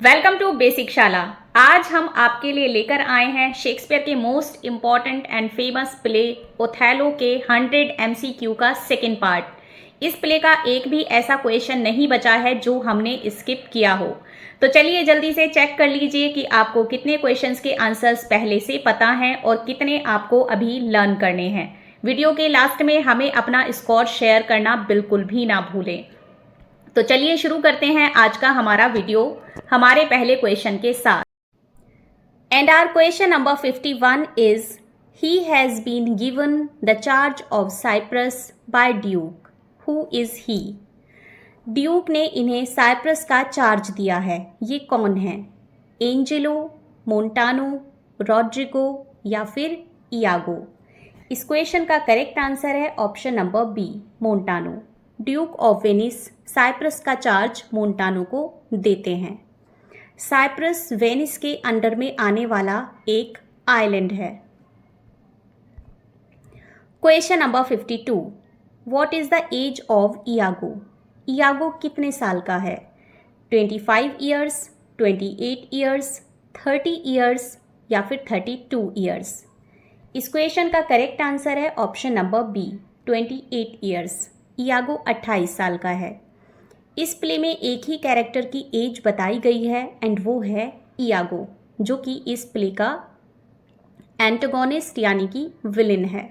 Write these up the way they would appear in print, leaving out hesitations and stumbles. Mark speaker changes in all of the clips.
Speaker 1: Welcome to basic शाला। आज हम आपके लिए लेकर आए हैं शेक्सपियर के most important and famous play Othello के 100 MCQ का सेकेंड पार्ट। इस प्ले का एक भी ऐसा क्वेश्चन नहीं बचा है जो हमने स्किप किया हो। तो चलिए जल्दी से चेक कर लीजिए कि आपको कितने क्वेश्चंस के आंसर्स पहले से पता हैं और कितने आपको अभी लर्न करने हैं। वीडियो के लास्ट में हमें अपना स्कोर शेयर करना बिल्कुल भी ना भूलें। तो चलिए शुरू करते हैं आज का हमारा वीडियो हमारे पहले क्वेश्चन के साथ। And our question number 51 is he has been given the charge of Cyprus by Duke. Who is he? Duke ने इन्हें साइप्रस का चार्ज दिया है। ये कौन है? एंजेलो, मोंटानो, रॉड्रिगो या फिर इयागो? इस क्वेश्चन का करेक्ट आंसर है option number B, Montano. Duke of Venice Cyprus का चार्ज मोंटानो को देते हैं। साइप्रस वेनिस के अंडर में आने वाला एक आइलैंड है। Question number 52, what is the age of Iago? Iago कितने साल का है? 25 ईयर्स, 28 ईयर्स, 30 ईयर्स या फिर 32 ईयर्स? इस क्वेश्चन का करेक्ट आंसर है option number B, 28 years. Iago 28 साल का है। इस प्ले में एक ही कैरेक्टर की एज बताई गई है एंड वो है इयागो, जो कि इस प्ले का एंटागोनिस्ट यानी कि विलेन है।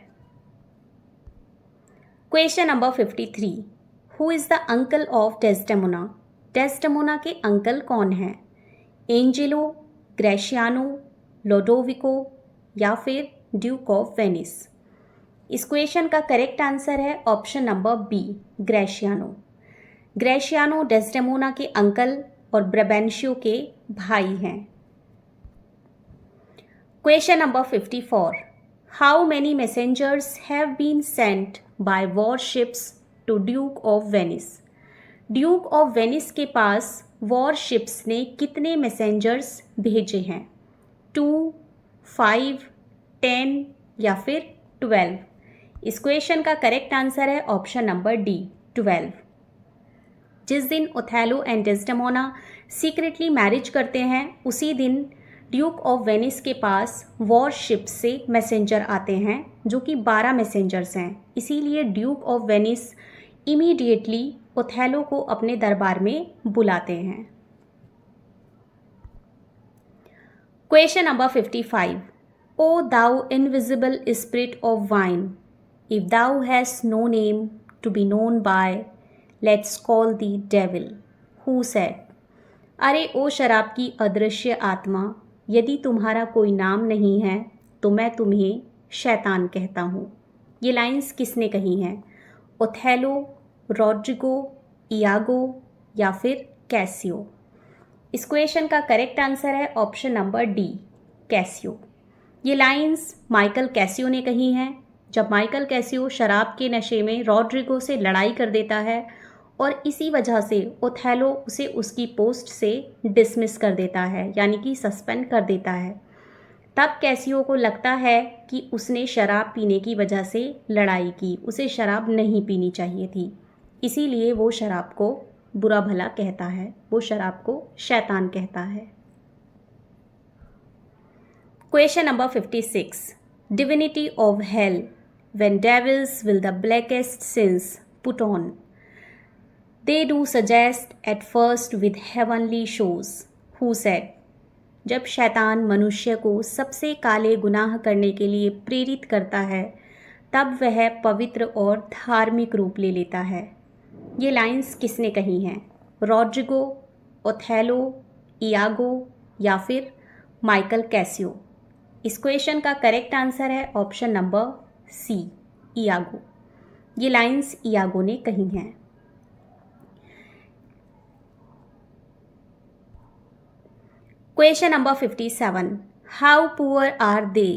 Speaker 1: Question number 53, who is the uncle of Desdemona? Desdemona के अंकल कौन हैं? एंजेलो, ग्रेशियानो, लोडोविको या फिर ड्यूक ऑफ वेनिस? इस क्वेश्चन का करेक्ट आंसर है option number B, Gratiano. Gratiano Desdemona के अंकल और ब्राबेंशियो के भाई हैं। Question number 54, how many messengers have been sent by warships to Duke of Venice? Duke of Venice के पास वॉरशिप्स ने कितने मैसेंजर्स भेजे हैं? 2, 5, 10 या फिर 12? इस क्वेश्चन का करेक्ट आंसर है ऑप्शन नंबर डी, 12। जिस दिन Othello and Desdemona secretly marriage करते हैं उसी दिन ड्यूक ऑफ वेनिस के पास वॉरशिप से मैसेंजर आते हैं, जो कि 12 मैसेंजर्स हैं। इसीलिए Duke of Venice immediately Othello को अपने दरबार में बुलाते हैं। Question number 55, O thou invisible spirit of wine, if thou hast no name to be known by, let's call thee devil. Who said? अरे ओ शराब की अदृश्य आत्मा, यदि तुम्हारा कोई नाम नहीं है तो मैं तुम्हें शैतान कहता हूँ। ये लाइंस किसने कही हैं? ओथेलो, रॉड्रिगो, इयागो या फिर कैसियो? इस क्वेश्चन का करेक्ट आंसर है ऑप्शन नंबर डी, कैसियो। ये लाइंस माइकल कैसियो ने कही हैं जब माइकल कैसियो शराब के नशे में रॉड्रिगो से लड़ाई कर देता है और इसी वजह से ओथेलो उसे उसकी पोस्ट से डिसमिस कर देता है, यानी कि सस्पेंड कर देता है। तब कैसियो को लगता है कि उसने शराब पीने की वजह से लड़ाई की, उसे शराब नहीं पीनी चाहिए थी, इसीलिए वो शराब को बुरा भला कहता है, वो शराब को शैतान कहता है। Question number 56, divinity of hell, when devils will the blackest sins put on, they do suggest at first with heavenly shows. Who said? जब शैतान मनुष्य को सबसे काले गुनाह करने के लिए प्रेरित करता है तब वह पवित्र और धार्मिक रूप ले लेता है। ये लाइंस किसने कही हैं? रॉड्रिगो, ओथेलो, इयागो या फिर माइकल कैसियो? इस क्वेश्चन का करेक्ट आंसर है ऑप्शन नंबर सी, इयागो। ये लाइंस इयागो ने कही हैं। Question number 57, how poor are they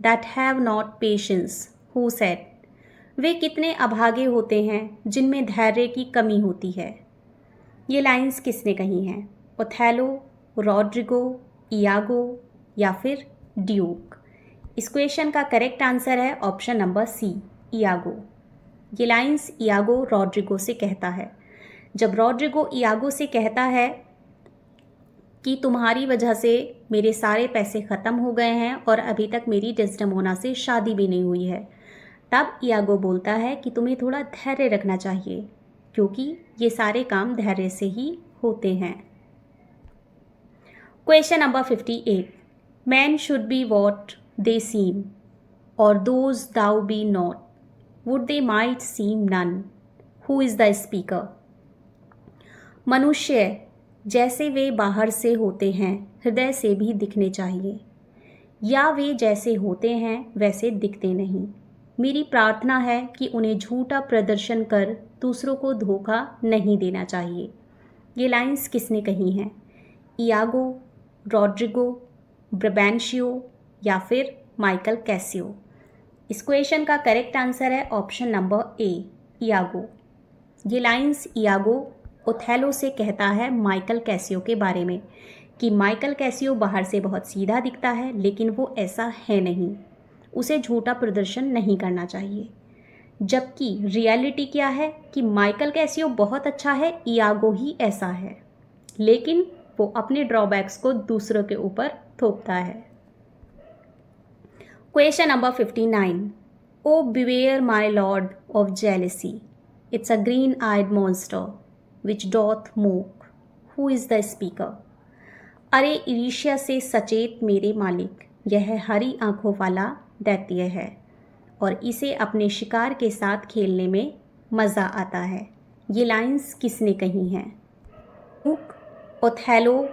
Speaker 1: that have not patience? Who said? वे कितने अभागे होते हैं जिनमें धैर्य की कमी होती है। ये लाइंस किसने कही हैं? ओथेलो, रॉड्रिगो, इयागो या फिर ड्यूक? इस क्वेश्चन का करेक्ट आंसर है ऑप्शन नंबर सी, इयागो। ये लाइंस इयागो रॉड्रिगो से कहता है। जब रॉड्रिगो इयागो से कहता है कि तुम्हारी वजह से मेरे सारे पैसे ख़त्म हो गए हैं और अभी तक मेरी डेस्डेमोना से शादी भी नहीं हुई है। तब इयागो बोलता है कि तुम्हें थोड़ा धैर्य रखना चाहिए, क्योंकि ये सारे काम धैर्य से ही होते हैं। Question number 58, man should be what they seem or those thou be not would they might seem none. Who is the speaker? मनुष्य जैसे वे बाहर से होते हैं हृदय से भी दिखने चाहिए, या वे जैसे होते हैं वैसे दिखते नहीं। मेरी प्रार्थना है कि उन्हें झूठा प्रदर्शन कर दूसरों को धोखा नहीं देना चाहिए। ये लाइंस किसने कही हैं? इयागो, रॉड्रिगो, ब्रबैंशियो या फिर माइकल कैसियो? इस क्वेश्चन का करेक्ट आंसर है ऑप्शन नंबर ए, इयागो। ये लाइंस इयागो ओथेलो से कहता है माइकल कैसियो के बारे में कि माइकल कैसियो बाहर से बहुत सीधा दिखता है, लेकिन वो ऐसा है नहीं, उसे झूठा प्रदर्शन नहीं करना चाहिए। जबकि रियलिटी क्या है कि माइकल कैसियो बहुत अच्छा है, इयागो ही ऐसा है, लेकिन वो अपने ड्रॉबैक्स को दूसरों के ऊपर थोपता है। Question number 59, O beware my lord of jealousy, it's a green eyed monster which doth mock. Who is the speaker? अरे ईर्ष्या से सचेत मेरे मालिक, यह हरी आंखों वाला दैत्य है और इसे अपने शिकार के साथ खेलने में मज़ा आता है। ये लाइंस किसने कही हैं? हुक, ओथेलो,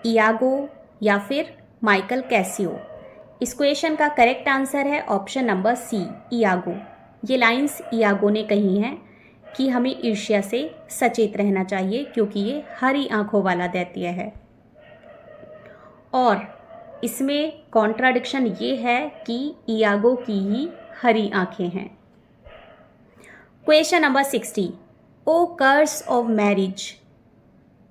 Speaker 1: इयागो या फिर माइकल कैसियो? इस क्वेश्चन का करेक्ट आंसर है ऑप्शन नंबर सी, इयागो। ये लाइंस इयागो ने कही हैं कि हमें ईर्ष्या से सचेत रहना चाहिए, क्योंकि ये हरी आंखों वाला दैत्य है। और इसमें कॉन्ट्राडिक्शन ये है कि इयागो की ही हरी आंखें हैं। Question number 60, O curse of marriage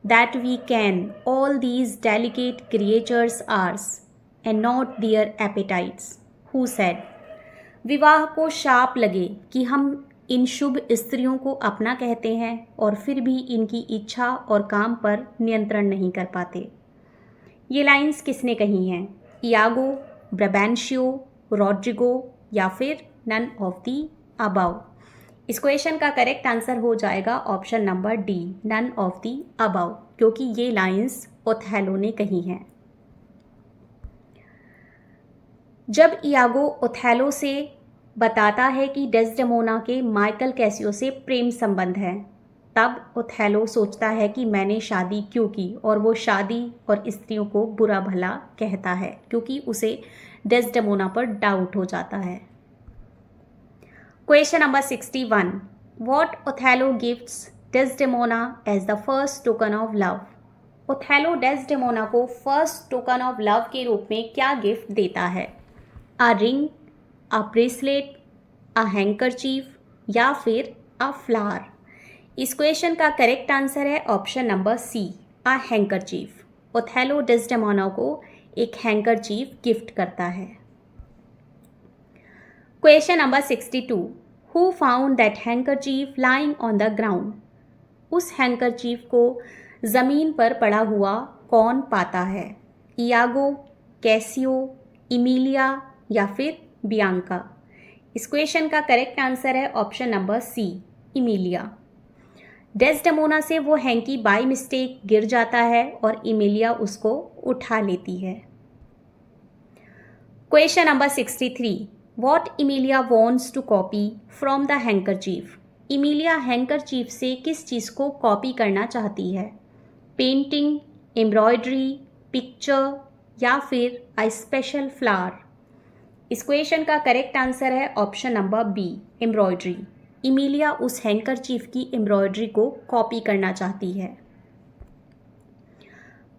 Speaker 1: that we can all these delicate creatures ours and not their appetites. Who said? विवाह को शाप लगे कि हम इन शुभ स्त्रियों को अपना कहते हैं और फिर भी इनकी इच्छा और काम पर नियंत्रण नहीं कर पाते। ये लाइंस किसने कही हैं? इयागो, ब्रबैंशियो, रॉड्रिगो या फिर नन ऑफ दी अबव? इस क्वेश्चन का करेक्ट आंसर हो जाएगा option number D, none of the above, क्योंकि ये लाइंस ओथेलो ने कही हैं। जब इयागो ओथेलो से बताता है कि डेस्डेमोना के माइकल कैसियो से प्रेम संबंध है, तब ओथेलो सोचता है कि मैंने शादी क्यों की, और वो शादी और स्त्रियों को बुरा भला कहता है क्योंकि उसे डेस्डेमोना पर डाउट हो जाता है। Question number 61, what Othello gifts Desdemona as the first token of love? Othello Desdemona को फर्स्ट टोकन ऑफ लव के रूप में क्या गिफ्ट देता है? A ring, a bracelet, a handkerchief या फिर अ फ्लावर? इस क्वेश्चन का करेक्ट आंसर है option number C, a handkerchief. Othello Desdemona को एक हैंकरचीफ गिफ्ट करता है। Question number 62, who found that handkerchief lying on the ground? उस हैंकरचीफ को ज़मीन पर पड़ा हुआ कौन पाता है? इयागो, कैसियो, इमिलिया या फिर बियांका? इस क्वेश्चन का करेक्ट आंसर है ऑप्शन नंबर सी, इमिलिया। डेस्डेमोना से वो हैंकी बाय मिस्टेक गिर जाता है और इमिलिया उसको उठा लेती है। Question number 63, what Emilia wants to copy from the handkerchief? Emilia handkerchief से किस चीज़ को कॉपी करना चाहती है? पेंटिंग, एम्ब्रॉयडरी, पिक्चर या फिर अ स्पेशल फ्लावर? इस क्वेश्चन का करेक्ट आंसर है option number B, embroidery. Emilia उस हैंकरचीफ की एम्ब्रॉयडरी को कॉपी करना चाहती है।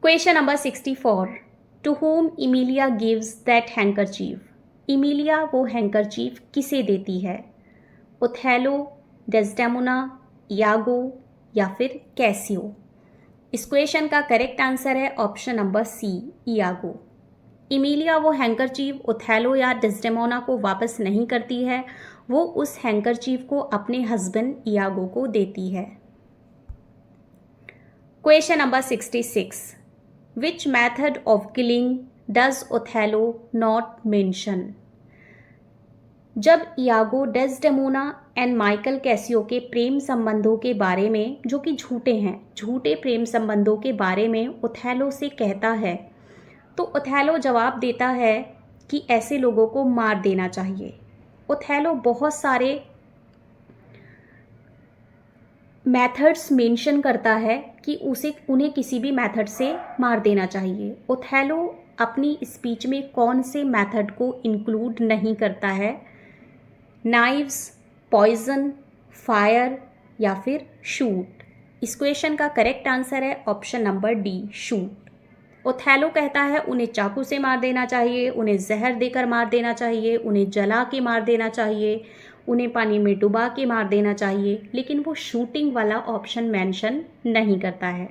Speaker 1: Question number 64, to whom Emilia gives that handkerchief? Emilia वो हैंकरचीफ किसे देती है? ओथेलो, डेस्डेमोना, इयागो या फिर कैसियो? इस क्वेश्चन का करेक्ट आंसर है option number C, Iago. Imiliya वो हैंकरचीफ ओथेलो या डेस्डेमोना को वापस नहीं करती है, वो उस हैंकरचीफ को अपने हस्बैंड इयागो को देती है। Question number 66, which method of killing does Othello not mention? जब Iago Desdemona and Michael Cassio के प्रेम संबंधों के बारे में, जो कि झूठे हैं, झूठे प्रेम संबंधों के बारे में ओथेलो से कहता है, तो ओथेलो जवाब देता है कि ऐसे लोगों को मार देना चाहिए। ओथेलो बहुत सारे मेथड्स मेंशन करता है कि उन्हें किसी भी मेथड से मार देना चाहिए। ओथेलो अपनी स्पीच में कौन से मेथड को इंक्लूड नहीं करता है? नाइव्स, पॉइजन, फायर या फिर शूट। इस क्वेश्चन का करेक्ट आंसर है option number D, shoot. Othello कहता है उन्हें चाकू से मार देना चाहिए, उन्हें जहर देकर मार देना चाहिए, उन्हें जला के मार देना चाहिए, उन्हें पानी में डुबा के मार देना चाहिए, लेकिन वो शूटिंग वाला ऑप्शन मेंशन नहीं करता है।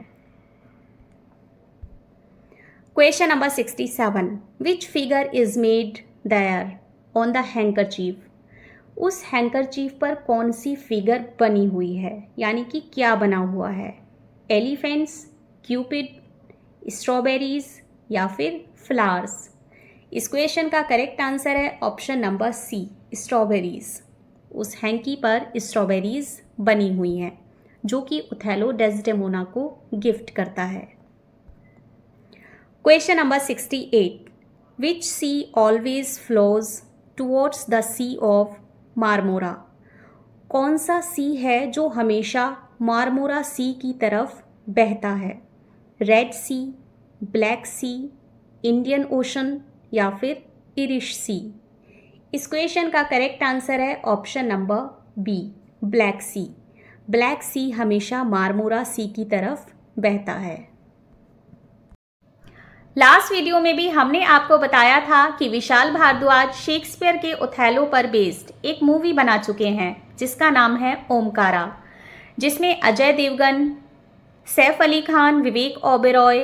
Speaker 1: Question number 67, which figure is made there on the handkerchief? उस हैंकरचीफ पर कौन सी फिगर बनी हुई है, यानी कि क्या बना हुआ है? एलिफेंट्स, क्यूपिड, स्ट्रॉबेरीज या फिर फ्लावर्स। इस क्वेश्चन का करेक्ट आंसर है ऑप्शन नंबर सी, स्ट्रॉबेरीज। उस हैंकी पर स्ट्रॉबेरीज बनी हुई हैं, जो कि ओथेलो डेस्डेमोना को गिफ्ट करता है। Question number 68, which sea always flows towards the sea of Marmora? कौन सा सी है जो हमेशा मारमोरा सी की तरफ बहता है? रेड सी, ब्लैक सी, इंडियन ओशन या फिर इरिश सी। इस क्वेश्चन का करेक्ट आंसर है ऑप्शन नंबर बी, ब्लैक सी। ब्लैक सी हमेशा मारमोरा सी की तरफ बहता है। लास्ट वीडियो में भी हमने आपको बताया था कि विशाल भारद्वाज शेक्सपियर के ओथेलो पर बेस्ड एक मूवी बना चुके हैं जिसका नाम है ओमकारा, जिसमें अजय देवगन, सैफ अली खान, विवेक ओबेरॉय,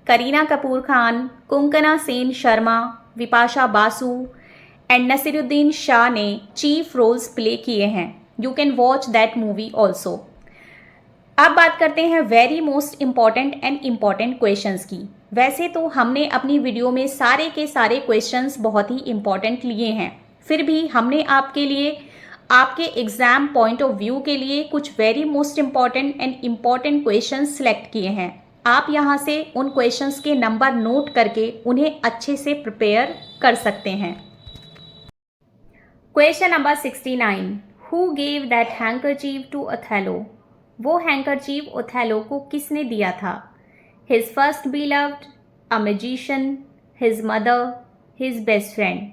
Speaker 1: करीना कपूर खान, कुंकना सेन शर्मा, विपाशा बासु एंड नसीरुद्दीन शाह ने चीफ रोल्स प्ले किए हैं। You can watch that movie also. अब बात करते हैं very most important and important questions की। वैसे तो हमने अपनी वीडियो में सारे के सारे क्वेश्चंस बहुत ही इम्पॉर्टेंट लिए हैं, फिर भी हमने आपके लिए, आपके एग्जाम पॉइंट ऑफ व्यू के लिए कुछ very most important and important questions select किए हैं। आप यहाँ से उन क्वेश्चंस के नंबर नोट करके उन्हें अच्छे से प्रिपेयर कर सकते हैं। Question number 69, who gave that handkerchief to Othello? वो हैंकरचीफ ओथेलो को किसने दिया था? His first beloved, a magician, his mother, his best friend.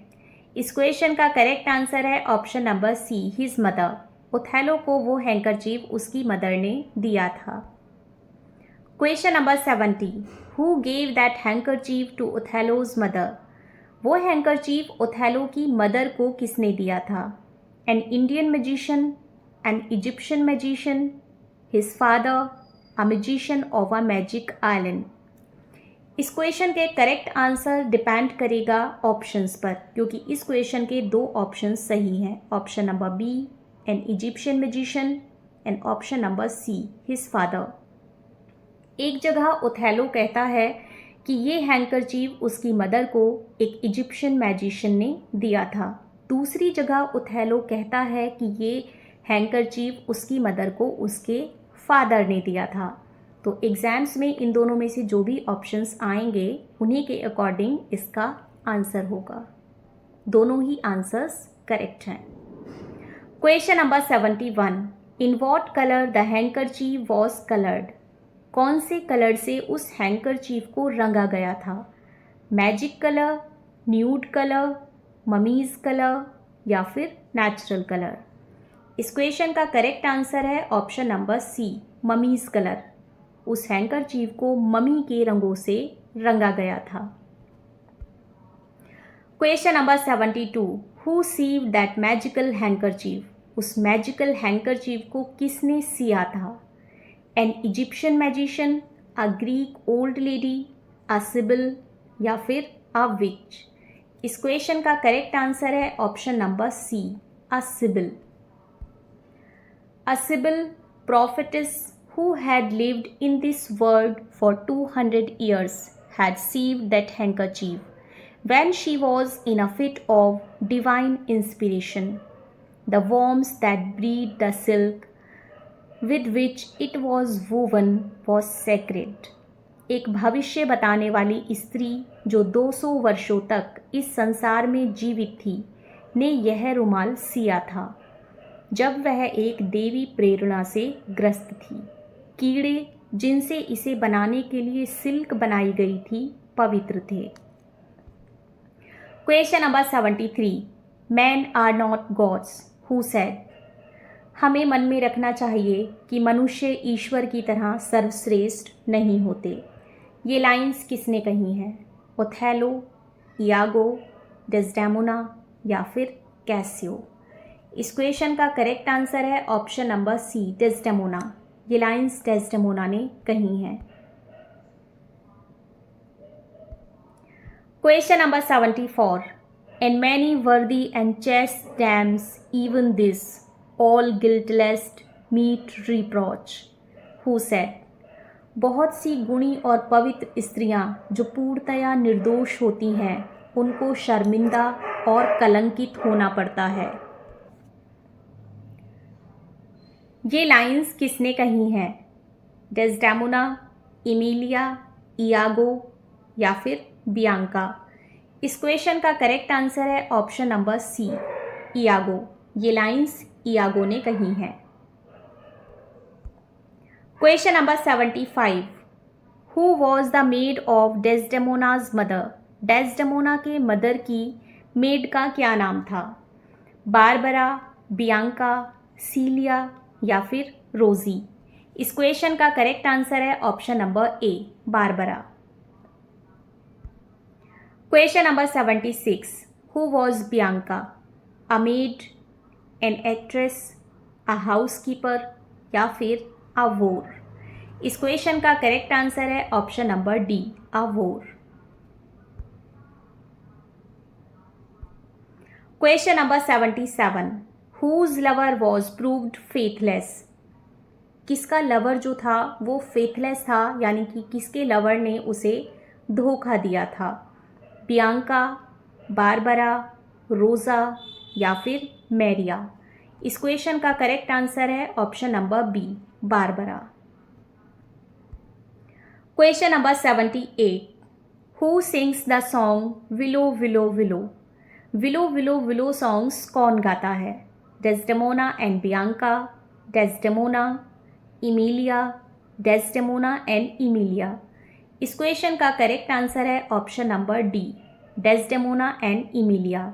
Speaker 1: इस क्वेश्चन का करेक्ट आंसर है option number C, his mother. Othello को वो हैंकरचीफ उसकी मदर ने दिया था। Question number 70, who gave that handkerchief to Othello's mother? वो हैंकरचीफ ओथेलो की मदर को किसने दिया था? An Indian magician, an Egyptian magician, his father, a magician of a magic island. इस क्वेश्चन के करेक्ट आंसर डिपेंड करेगा ऑप्शंस पर, क्योंकि इस क्वेश्चन के दो ऑप्शन सही हैं। Option number B, an Egyptian magician, and option number C, his father. एक जगह ओथेलो कहता है कि ये हैंकरचीफ उसकी मदर को एक इजिप्शियन मैजिशियन ने दिया था। दूसरी जगह ओथेलो कहता है कि ये हैंकरचीफ उसकी मदर को उसके फादर ने दिया था। तो एग्जाम्स में इन दोनों में से जो भी ऑप्शंस आएंगे उन्हीं के अकॉर्डिंग इसका आंसर होगा। दोनों ही आंसर्स करेक्ट हैं। Question number 71, in what colour the handkerchief was coloured? कौन से कलर से उस हैंकरचीफ को रंगा गया था? Magic colour, nude colour, mummies colour या फिर नेचुरल कलर? इस क्वेश्चन का करेक्ट आंसर है option number C, mummies colour. उस हैंकरचीफ को मम्मी के रंगों से रंगा गया था। Question number 72, who sewed that magical handkerchief? उस मैजिकल हैंकरचीफ को किसने सिया था? An Egyptian magician, a Greek old lady, a sibyl या फिर अ विच? इस क्वेश्चन का करेक्ट आंसर है option number C, a sibyl. A Sibyl, prophetess who had lived in this world for 200 years. had sieved that handkerchief when she was in a fit of divine inspiration. The worms that breed the silk with which it was woven was sacred. एक भविष्य बताने वाली स्त्री जो 200 वर्षों तक इस संसार में जीवित थी ने यह रुमाल सिया था जब वह एक देवी प्रेरणा से ग्रस्त थी। कीड़े जिनसे इसे बनाने के लिए सिल्क बनाई गई थी पवित्र थे। Question number 73, men are not gods who said. हमें मन में रखना चाहिए कि मनुष्य ईश्वर की तरह सर्वश्रेष्ठ नहीं होते। ये लाइंस किसने कही हैं? ओथेलो, इयागो, डेस्डेमोना या फिर कैसियो। इस क्वेश्चन का करेक्ट आंसर है ऑप्शन नंबर सी, डेस्डेमोना। ये लाइंस डेस्डेमोना ने कही हैं। क्वेश्चन नंबर 74, एंड मैनी वर्दी and chaste dams even this all guiltless meet reproach who said। बहुत सी गुणी और पवित्र स्त्रियां जो पूर्णतया निर्दोष होती हैं उनको शर्मिंदा और कलंकित होना पड़ता है। ये लाइंस किसने कही हैं? डेस्डेमोना, इमिलिया, इयागो या फिर बियांका। इस क्वेश्चन का करेक्ट आंसर है ऑप्शन नंबर सी, इयागो। ये लाइंस इयागो ने कही हैं। Question number 75, who was the maid of Desdemona's mother. Desdemona के मदर की मेड का क्या नाम था? बारबरा, बियांका, सीलिया या फिर रोजी। इस क्वेश्चन का करेक्ट आंसर है option number A, Barbara. Question number 76, who was Bianca? A maid, an actress, a housekeeper या फिर अ वोर। इस क्वेश्चन का करेक्ट आंसर है option number D, a whore. Question number 77, whose lover was proved faithless. किसका lover जो था वो faithless था, यानी कि किसके लवर ने उसे धोखा दिया था? बियांका, बारबरा, रोजा या फिर मैरिया। इस क्वेश्चन का करेक्ट आंसर है option number B, Barbara. Question number 78, who sings the song willow willow willow. Willow willow willow songs कौन गाता है? Desdemona and Bianca, Desdemona, Emilia, Desdemona and Emilia. इस क्वेश्चन का करेक्ट आंसर है option number D, Desdemona and Emilia.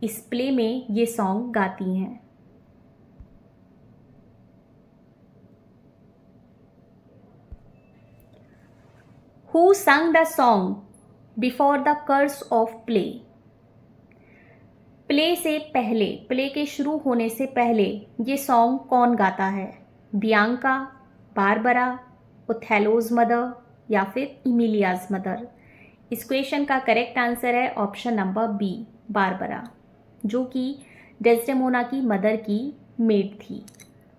Speaker 1: इस play में ये song गाती हैं। Who sung the song before the curse of play. Play से पहले, प्ले के शुरू होने से पहले ये सॉन्ग कौन गाता है? बियांका, बारबरा, ओथेलोज मदर या फिर इमिलियाज मदर। इस क्वेश्चन का करेक्ट आंसर है ऑप्शन नंबर बी, बारबरा, जो कि डेस्डेमोना की मदर की मेड थी।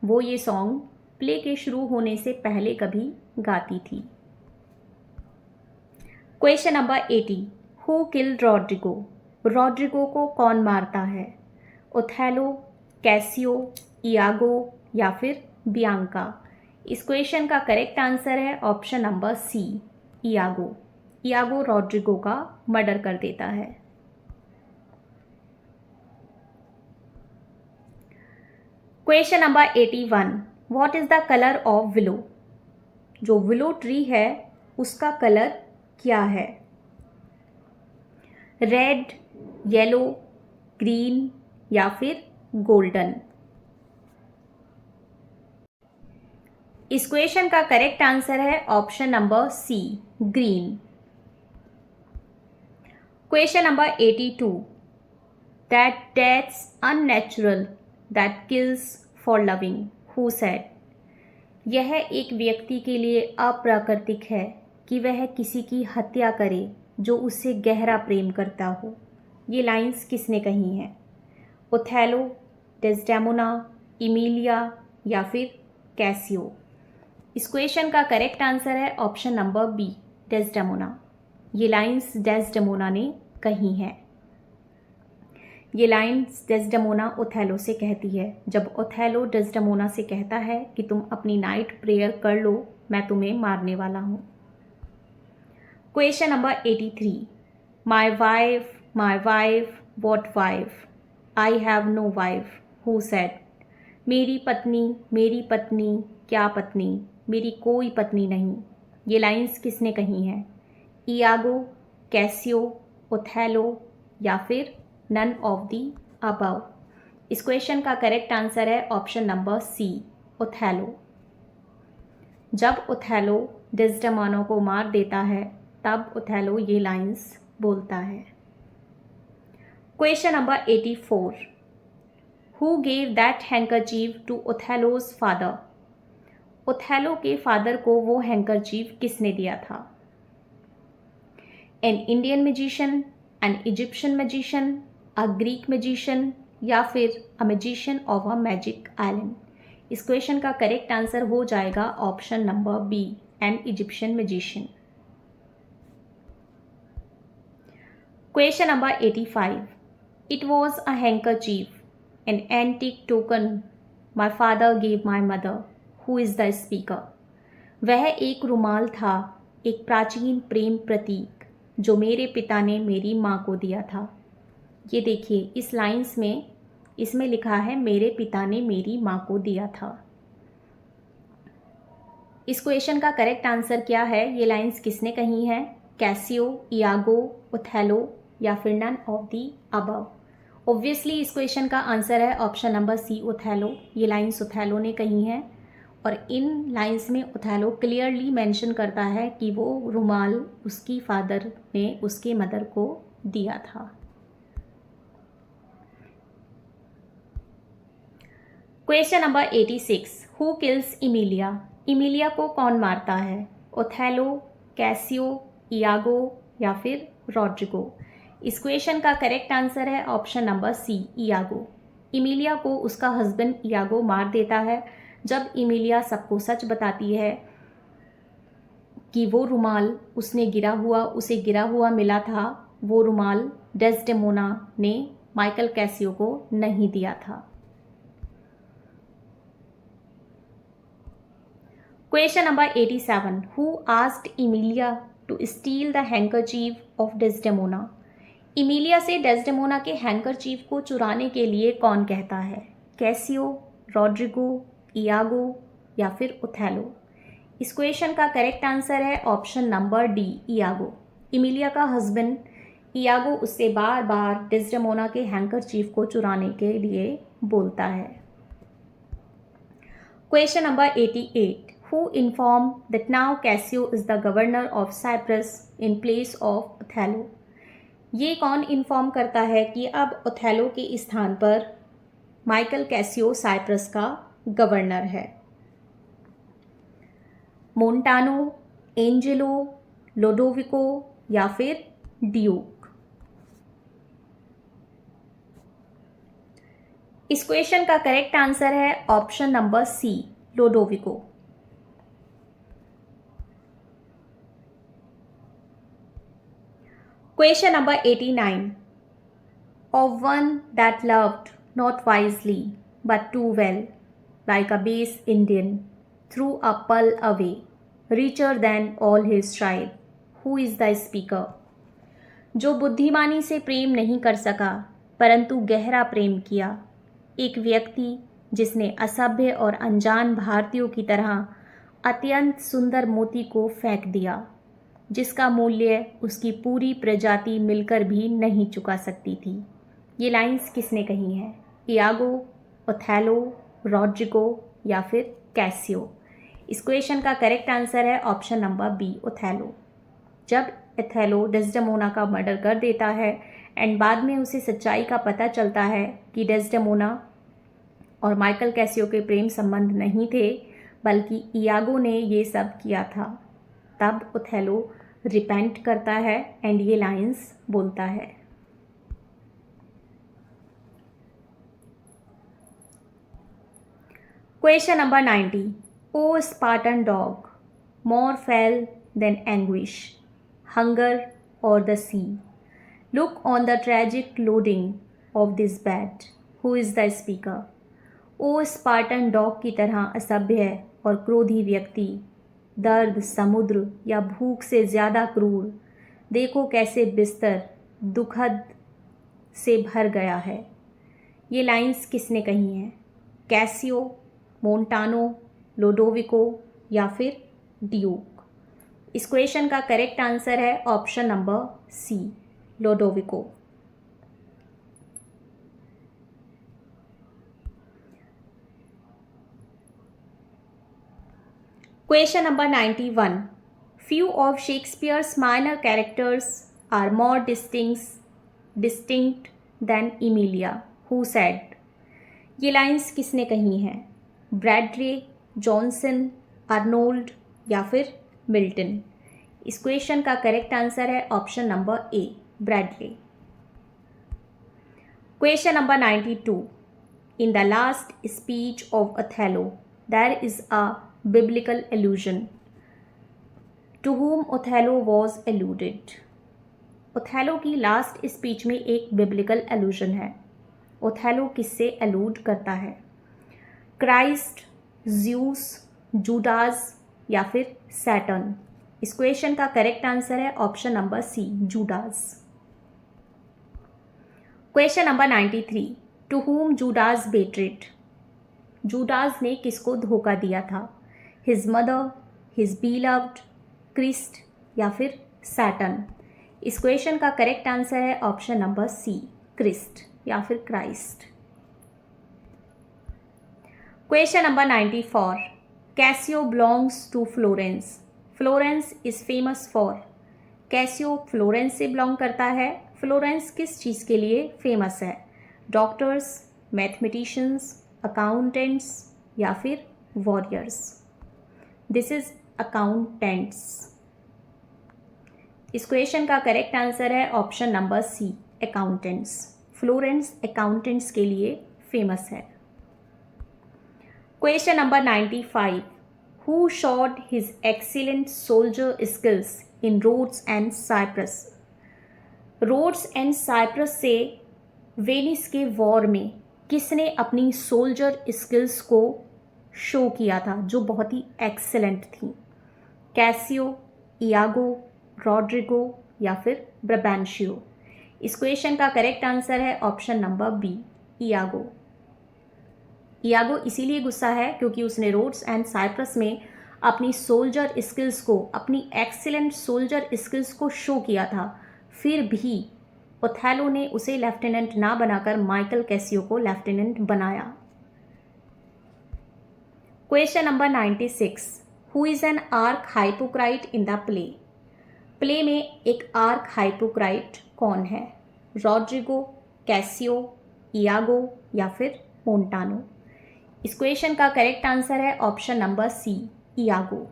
Speaker 1: वो ये सॉन्ग प्ले के शुरू होने से पहले कभी गाती थी। Question number 80, who killed Roderigo. Roderigo को कौन मारता है? ओथेलो, कैसियो, इयागो या फिर बियांका। इस क्वेश्चन का करेक्ट आंसर है option number C, Iago. Iago Roderigo का मर्डर कर देता है। Question number 81, what is the colour of willow. जो विलो ट्री है उसका कलर क्या है? रेड, येलो, ग्रीन या फिर गोल्डन। इस क्वेश्चन का करेक्ट आंसर है option number C, green. Question number 82, that death's unnatural that kills for loving who said. यह एक व्यक्ति के लिए अप्राकृतिक है कि वह किसी की हत्या करे जो उससे गहरा प्रेम करता हो। ये लाइंस किसने कही हैं? ओथेलो, डेस्डेमोना, इमिलिया या फिर कैसियो। इस क्वेश्चन का करेक्ट आंसर है ऑप्शन नंबर बी, डेस्डेमोना। ये लाइंस डेस्डेमोना ने कही हैं। ये लाइंस डेस्डेमोना ओथेलो से कहती है जब ओथेलो डेस्डेमोना से कहता है कि तुम अपनी नाइट प्रेयर कर लो, मैं तुम्हें मारने वाला हूँ। Question number 83। My wife, what wife? I have no wife, who said? मेरी पत्नी, क्या पत्नी? मेरी कोई पत्नी नहीं। ये लाइंस किसने कही हैं? इयागो, कैसियो, ओथेलो या फिर नन ऑफ दी अबव? इस क्वेश्चन का करेक्ट आंसर है ऑप्शन नंबर सी, ओथेलो। जब ओथेलो डेस्डेमोना को मार देता है तब ओथेलो ये लाइंस बोलता है। Question number 84। Who gave that handkerchief to Othello's father? Othello के फादर को वो हैंकरचीफ किसने दिया था? An Indian magician, an Egyptian magician, a Greek magician या फिर a magician of a magic island? इस क्वेश्चन का करेक्ट आंसर हो जाएगा option number B, an Egyptian magician. Question number 85। It was a handkerchief, an antique token my father gave my mother, who is the speaker? वह एक रुमाल था, एक प्राचीन प्रेम प्रतीक जो मेरे पिता ने मेरी माँ को दिया था। ये देखिए इस लाइंस में इसमें लिखा है मेरे पिता ने मेरी माँ को दिया था। इस क्वेश्चन का करेक्ट आंसर क्या है? ये लाइंस किसने कही हैं? कैसियो, इयागो, ओथेलो या फिर none of the above? Obviously इस क्वेश्चन का आंसर है ऑप्शन नंबर सी, ओथेलो। ये लाइंस ओथेलो ने कही हैं और इन लाइंस में ओथेलो क्लियरली मेंशन करता है कि वो रुमाल उसकी फादर ने उसके मदर को दिया था। Question number 86। Who kills Emilia? Emilia को कौन मारता है? ओथेलो, कैसियो, इयागो या फिर रॉड्रिगो? इस क्वेश्चन का करेक्ट आंसर है option number C, Iago. Imiliya को उसका हस्बैंड इयागो मार देता है जब इमिलिया सबको सच बताती है कि वो रुमाल उसे गिरा हुआ मिला था, वो रुमाल डेस्डेमोना ने माइकल कैसियो को नहीं दिया था। Question number 87। Who asked Emilia to steal the handkerchief of Desdemona? Emilia से डेस्डेमोना के हैंकरचीफ को चुराने के लिए कौन कहता है? कैसियो, रॉड्रिगो, इयागो या फिर ओथेलो? इस क्वेश्चन का करेक्ट आंसर है option number D, Iago. Imiliya का हस्बैंड इयागो उससे बार बार डेस्डेमोना के हैंकरचीफ को चुराने के लिए बोलता है। Question number 88। Who informed that now Cassio is the governor of Cyprus in place of Othello? ये कौन इन्फॉर्म करता है कि अब ओथेलो के स्थान पर माइकल कैसियो साइप्रस का गवर्नर है? मोन्टानो, एंजेलो, लोडोविको या फिर ड्यूक? इस क्वेश्चन का करेक्ट आंसर है option number C, Lodovico. Question number 89. Of one that loved not wisely but too well, like a base Indian, threw a pearl away, richer than all his tribe. Who is the speaker? जो बुद्धिमानी से प्रेम नहीं कर सका परंतु गहरा प्रेम किया, एक व्यक्ति जिसने असभ्य और अनजान भारतीयों की तरह अत्यंत सुंदर मोती को फेंक दिया, जिसका मूल्य उसकी पूरी प्रजाति मिलकर भी नहीं चुका सकती थी। ये लाइंस किसने कही हैं? इयागो, ओथेलो, रॉड्रिगो या फिर कैसियो? इस क्वेश्चन का करेक्ट आंसर है ऑप्शन नंबर बी, ओथेलो। जब ओथेलो डेस्डेमोना का मर्डर कर देता है एंड बाद में उसे सच्चाई का पता चलता है कि डेस्डेमोना और माइकल कैसियो के प्रेम संबंध नहीं थे बल्कि इयागो ने ये सब किया था, तब ओथेलो रिपेंट करता है एंड ये लाइंस बोलता है। Question number 90। O Spartan dog, more fell than anguish, hunger, or the sea. Look on the tragic loading of this bed. Who is the speaker? O Spartan dog की तरह असभ्य और क्रोधी व्यक्ति, दर्द समुद्र या भूख से ज़्यादा क्रूर, देखो कैसे बिस्तर दुखद से भर गया है। ये लाइंस किसने कही हैं? कैसियो, मोंटानो, लोडोविको या फिर ड्यूक? इस क्वेश्चन का करेक्ट आंसर है option number C, Lodovico. Question number 91. Few of Shakespeare's minor characters are more distinct than Emilia. Who said? ये लाइंस किसने कही हैं? ब्रैडरे, जॉनसन, आर्नोल्ड या फिर मिल्टन? इस क्वेश्चन का करेक्ट आंसर है option number A, Bradley. Question number 92. In the last speech of Othello, there is a biblical allusion. To whom Othello was alluded? Othello की लास्ट स्पीच में एक biblical allusion है। Othello किससे एलूड करता है? Christ, Zeus, Judas या फिर Saturn? इस क्वेश्चन का करेक्ट आंसर है option number C, Judas. Question number 93. To whom Judas betrayed? Judas ने किसको धोखा दिया था? His mother, his beloved, Christ या फिर सैटर्न? इस क्वेश्चन का करेक्ट आंसर है ऑप्शन नंबर सी, क्रिस्ट या फिर Christ. Question number 94. Cassio belongs to Florence. Florence is famous for. Cassio Florence से बिलोंग करता है। फ्लोरेंस किस चीज़ के लिए फेमस है? डॉक्टर्स, मैथमेटिशियंस, अकाउंटेंट्स या फिर वॉरियर्स? This is accountants. इस क्वेश्चन का करेक्ट आंसर है option number C, accountants. Florence accountants के लिए फेमस है। Question number 95. Who showed his excellent soldier skills in Rhodes and Cyprus? Rhodes and Cyprus से Venice के वॉर में किसने अपनी सोल्जर स्किल्स को शो किया था जो बहुत ही एक्सेलेंट थी? कैसियो, इयागो, रॉड्रिगो या फिर ब्रबैंशियो? इस क्वेश्चन का करेक्ट आंसर है option number B, Iago. Iago इसीलिए गुस्सा है क्योंकि उसने रोड्स एंड साइप्रस में अपनी सोल्जर स्किल्स को, अपनी एक्सीलेंट सोल्जर स्किल्स को शो किया था। फिर भी ओथेलो ने उसे लेफ्टिनेंट ना बनाकर माइकल कैसियो को लेफ्टिनेंट बनाया। Question number 96. Who is an arch hypocrite in the play? Play में एक आर्क हाइपोक्राइट कौन है? रॉड्रिगो, कैसियो, इयागो या फिर मोंटानो? इस क्वेश्चन का करेक्ट आंसर है option number C, Iago.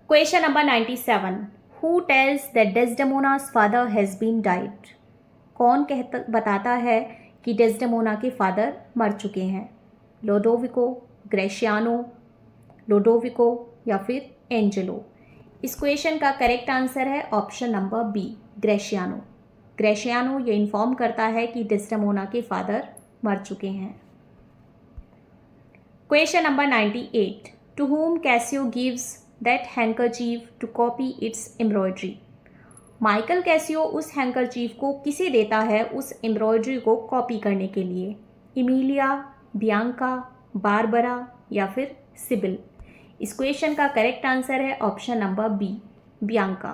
Speaker 1: Question number 97. Who tells that Desdemona's father has been died? कौन बताता है कि डेस्डेमोना के फादर मर चुके हैं? लोडोविको, ग्रेशियानो, लोडोविको या फिर एंजेलो? इस क्वेश्चन का करेक्ट आंसर है ऑप्शन नंबर बी, ग्रेशियानो। ग्रेशियानो ये इन्फॉर्म करता है कि डेस्डेमोना के फादर मर चुके हैं। Question number 98. To whom Cassio gives that handkerchief to copy its embroidery? Michael Casio उस हैंकरचीफ को किसे देता है उस एम्ब्रॉयडरी को कॉपी करने के लिए? इमीलिया, बियांका, बारबरा या फिर सिबिल? इस क्वेश्चन का करेक्ट आंसर है option number B, Bianca.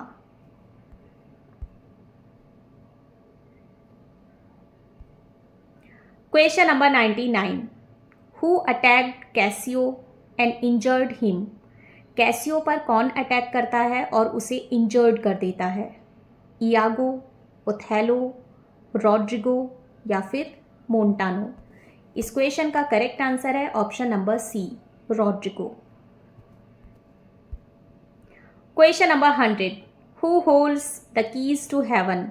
Speaker 1: Question number 99. Who attacked Cassio and injured him? Cassio पर कौन अटैक करता है और उसे इंजर्ड कर देता है? इयागो, ओथेलो, रॉड्रिगो या फिर मोंटानो? इस क्वेश्चन का करेक्ट आंसर है option number C, Roderigo. Question number 100. Who holds the keys to heaven?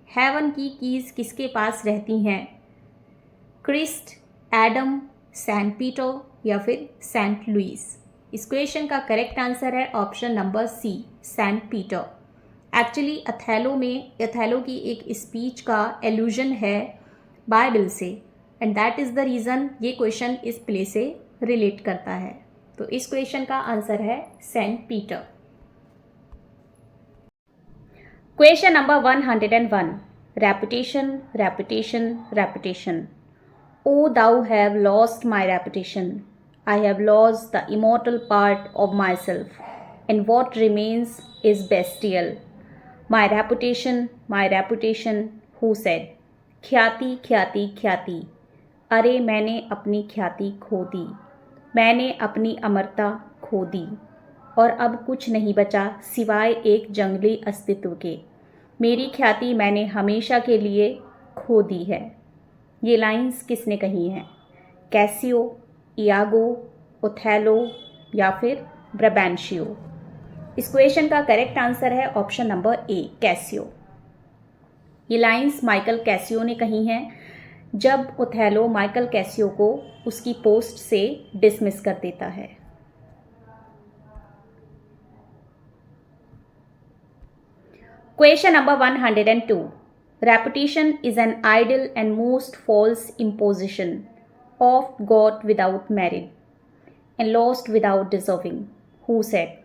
Speaker 1: Heaven की कीज किसके पास रहती हैं? क्रिस्ट, एडम, सैंट पीटर या फिर सेंट लुइस। इस क्वेश्चन का करेक्ट आंसर है option number C, saint Peter. Actually Othello की एक स्पीच का एल्यूजन है बाइबल से, and that is the reason ये क्वेश्चन इस प्ले से रिलेट करता है। तो इस क्वेश्चन का आंसर है saint Peter. Question number 101, reputation reputation reputation. O thou have lost my reputation, I have lost the immortal part of myself, and what remains is bestial. My reputation, who said. ख्याति ख्याति ख्याति, अरे मैंने अपनी ख्याति खो दी, मैंने अपनी अमरता खो दी, और अब कुछ नहीं बचा सिवाय एक जंगली अस्तित्व के। मेरी ख्याति मैंने हमेशा के लिए खो दी है। ये लाइंस किसने कही हैं? कैसियो, इयागो, ओथेलो या फिर ब्राबेंशियो। इस क्वेश्चन का करेक्ट आंसर है ऑप्शन नंबर ए, कैसियो। ये लाइंस माइकल कैसियो ने कही हैं जब ओथेलो माइकल कैसियो को उसकी पोस्ट से डिसमिस कर देता है। Question number 102, reputation is an idle and most false imposition of God without merit and lost without deserving, who said.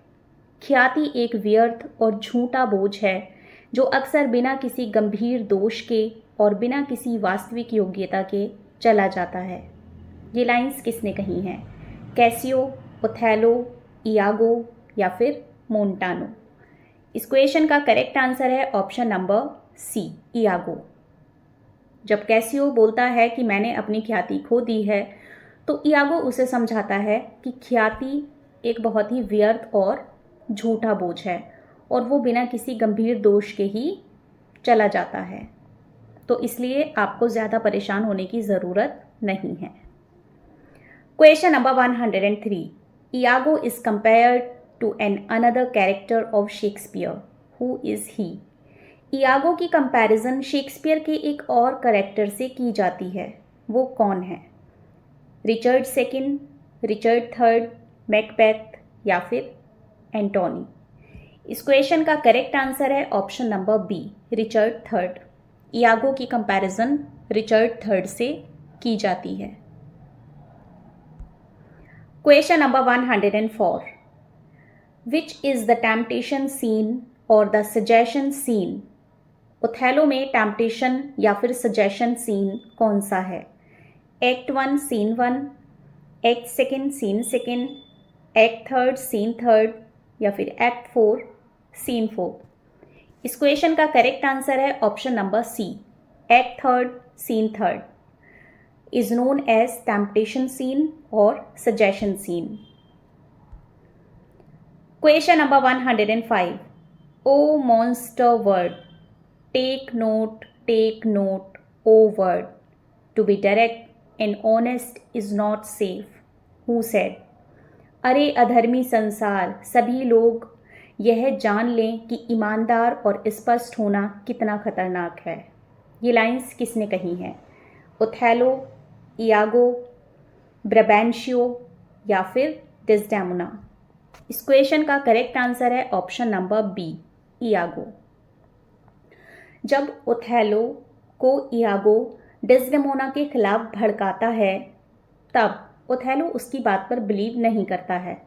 Speaker 1: ख्याति एक व्यर्थ और झूठा बोझ है जो अक्सर बिना किसी गंभीर दोष के और बिना किसी वास्तविक योग्यता के चला जाता है। ये लाइंस किसने कही हैं? कैसियो, ओथेलो, इयागो या फिर मोंटानो। इस क्वेश्चन का करेक्ट आंसर है ऑप्शन नंबर सी, इयागो। जब कैसियो बोलता है कि मैंने अपनी ख्याति खो दी है, तो इयागो उसे समझाता है कि ख्याति एक बहुत ही व्यर्थ और झूठा बोझ है और वो बिना किसी गंभीर दोष के ही चला जाता है, तो इसलिए आपको ज़्यादा परेशान होने की ज़रूरत नहीं है। Question number 103, Iago is compared to an another character of Shakespeare, who is he. Iago की कंपैरिजन शेक्सपियर के एक और कैरेक्टर से की जाती है, वो कौन है? Richard second, Richard third, Macbeth या फिर एंटोनी। इस क्वेश्चन का करेक्ट आंसर है option number B, Richard third. Iago की कंपैरिजन रिचर्ड थर्ड से की जाती है। Question number 104, which is the temptation scene और द सजेशन सीन। ओथेलो में टेम्पटेशन या फिर सजेशन सीन कौन सा है? Act 1 scene 1, act 2 scene 2, act 3 scene 3 या फिर एक्ट 4 सीन 4। इस क्वेश्चन का करेक्ट आंसर है option number C, act 3 scene 3 is known as temptation scene और suggestion scene. Question number 105, O monster world, take note O world, to be direct and honest is not safe, who said. अरे अधर्मी संसार, सभी लोग यह जान लें कि ईमानदार और स्पष्ट होना कितना खतरनाक है। ये लाइंस किसने कही हैं? ओथेलो, इयागो, ब्राबेंशियो या फिर डेस्डेमोना। इस क्वेश्चन का करेक्ट आंसर है ऑप्शन नंबर बी, इयागो। जब ओथेलो को इयागो डेस्डेमोना के खिलाफ भड़काता है, तब ओथेलो उसकी बात पर बिलीव नहीं करता है।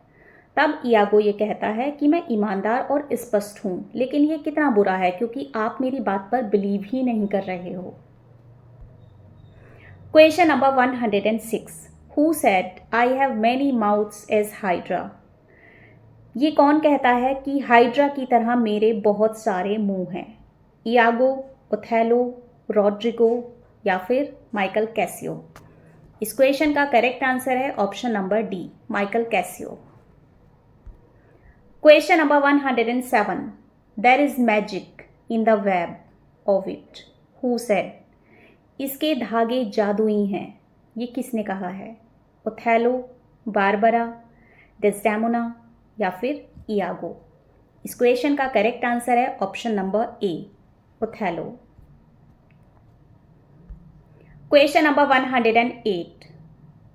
Speaker 1: तब इयागो ये कहता है कि मैं ईमानदार और स्पष्ट हूँ, लेकिन ये कितना बुरा है क्योंकि आप मेरी बात पर बिलीव ही नहीं कर रहे हो। Question number 106, who said I have many mouths as Hydra. ये कौन कहता है कि हाइड्रा की तरह मेरे बहुत सारे मुंह हैं? इयागो, ओथेलो, रॉड्रिगो या फिर माइकल कैसियो। इस क्वेश्चन का करेक्ट आंसर है option number D, Michael Cassio. Question number 107, there is magic in the web of it, who said. इसके धागे जादुई हैं, ये किसने कहा है? ओथेलो, बारबरा, डेस्डेमोना या फिर इयागो। इस क्वेश्चन का करेक्ट आंसर है option number A, Othello. Question number 108,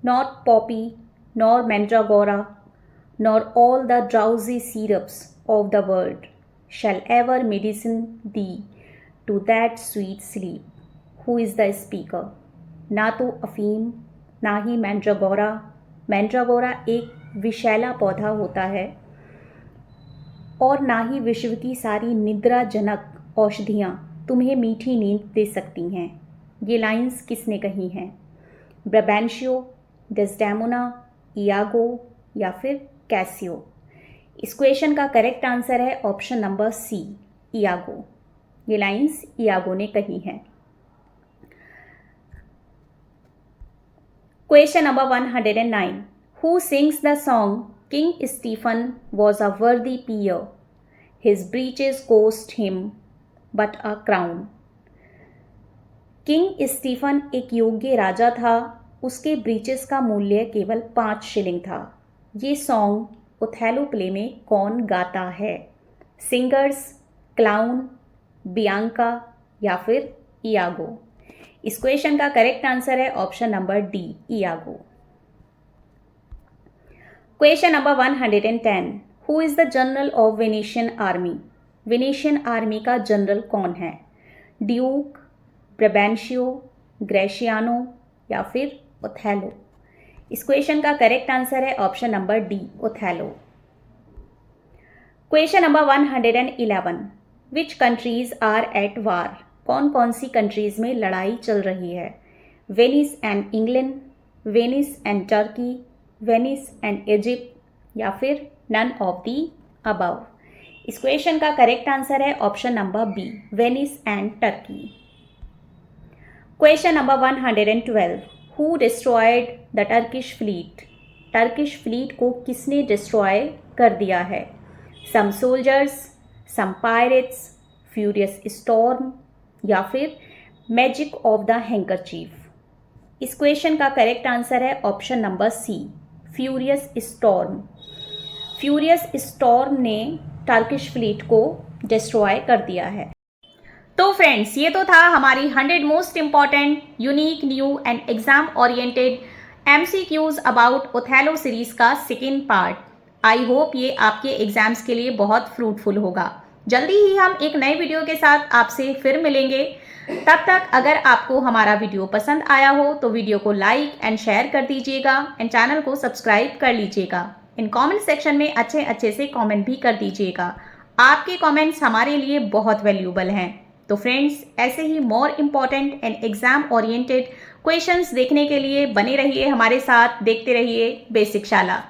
Speaker 1: not poppy, nor mandragora, nor all the drowsy syrups of the world shall ever medicine thee to that sweet sleep. Who is the speaker? ना तो अफीम, ना ही मैंड्रागोरा। मैंड्रागोरा एक विषैला पौधा होता है और ना ही विश्व की सारी निद्राजनक औषधियाँ तुम्हें मीठी नींद दे सकती हैं। ये लाइंस किसने कही हैं? ब्रबेंशियो, डेस्डेमोना, इयागो या फिर कैसियो? इस क्वेश्चन का करेक्ट आंसर है ऑप्शन नंबर सी, इयागो। ये लाइंस इयागो ने कही हैं। Question number 109, who sings the song King Stephen was a worthy peer, his breeches cost him but a crown. King Stephen एक योग्य राजा था, उसके ब्रीचेस का मूल्य केवल 5 शिलिंग था। ये सॉन्ग ओथेलो प्ले में कौन गाता है? सिंगर्स, क्लाउन, बियांका या फिर इयागो? इस क्वेश्चन का करेक्ट आंसर है option number D, Iago. Question number 110, who is the general of Venetian army? Venetian army का जनरल कौन है? ड्यूक, ब्रबेंशियो, ग्रेशियानो या फिर ओथेलो? इस क्वेश्चन का करेक्ट आंसर है option number D, Othello. Question number 111, which countries are at war? कौन कौन सी कंट्रीज में लड़ाई चल रही है? Venice and England, Venice and Turkey, Venice and Egypt या फिर नन ऑफ दी अबव? इस क्वेश्चन का करेक्ट आंसर है option number B, Venice and Turkey. Question number 112, who destroyed the Turkish fleet? Turkish fleet को किसने destroy कर दिया है? Some soldiers, some pirates, furious storm या फिर मैजिक ऑफ द हैंकरचीफ? इस क्वेश्चन का करेक्ट आंसर है option number C, furious storm. Furious storm ने टर्किश फ्लीट को डिस्ट्रॉय कर दिया है। तो फ्रेंड्स, ये तो था हमारी 100 most important, unique, new and exam oriented MCQs about Othello series का सेकेंड पार्ट। आई होप ये आपके एग्जाम्स के लिए बहुत फ्रूटफुल होगा। जल्दी ही हम एक नए वीडियो के साथ आपसे फिर मिलेंगे। तब तक अगर आपको हमारा वीडियो पसंद आया हो तो वीडियो को लाइक एंड शेयर कर दीजिएगा एंड चैनल को सब्सक्राइब कर लीजिएगा। इन कमेंट सेक्शन में अच्छे अच्छे से कमेंट भी कर दीजिएगा। आपके कमेंट्स हमारे लिए बहुत वैल्यूबल हैं। तो फ्रेंड्स, ऐसे ही more important and exam oriented questions देखने के लिए बने रहिए हमारे साथ, देखते रहिए बेसिक शाला।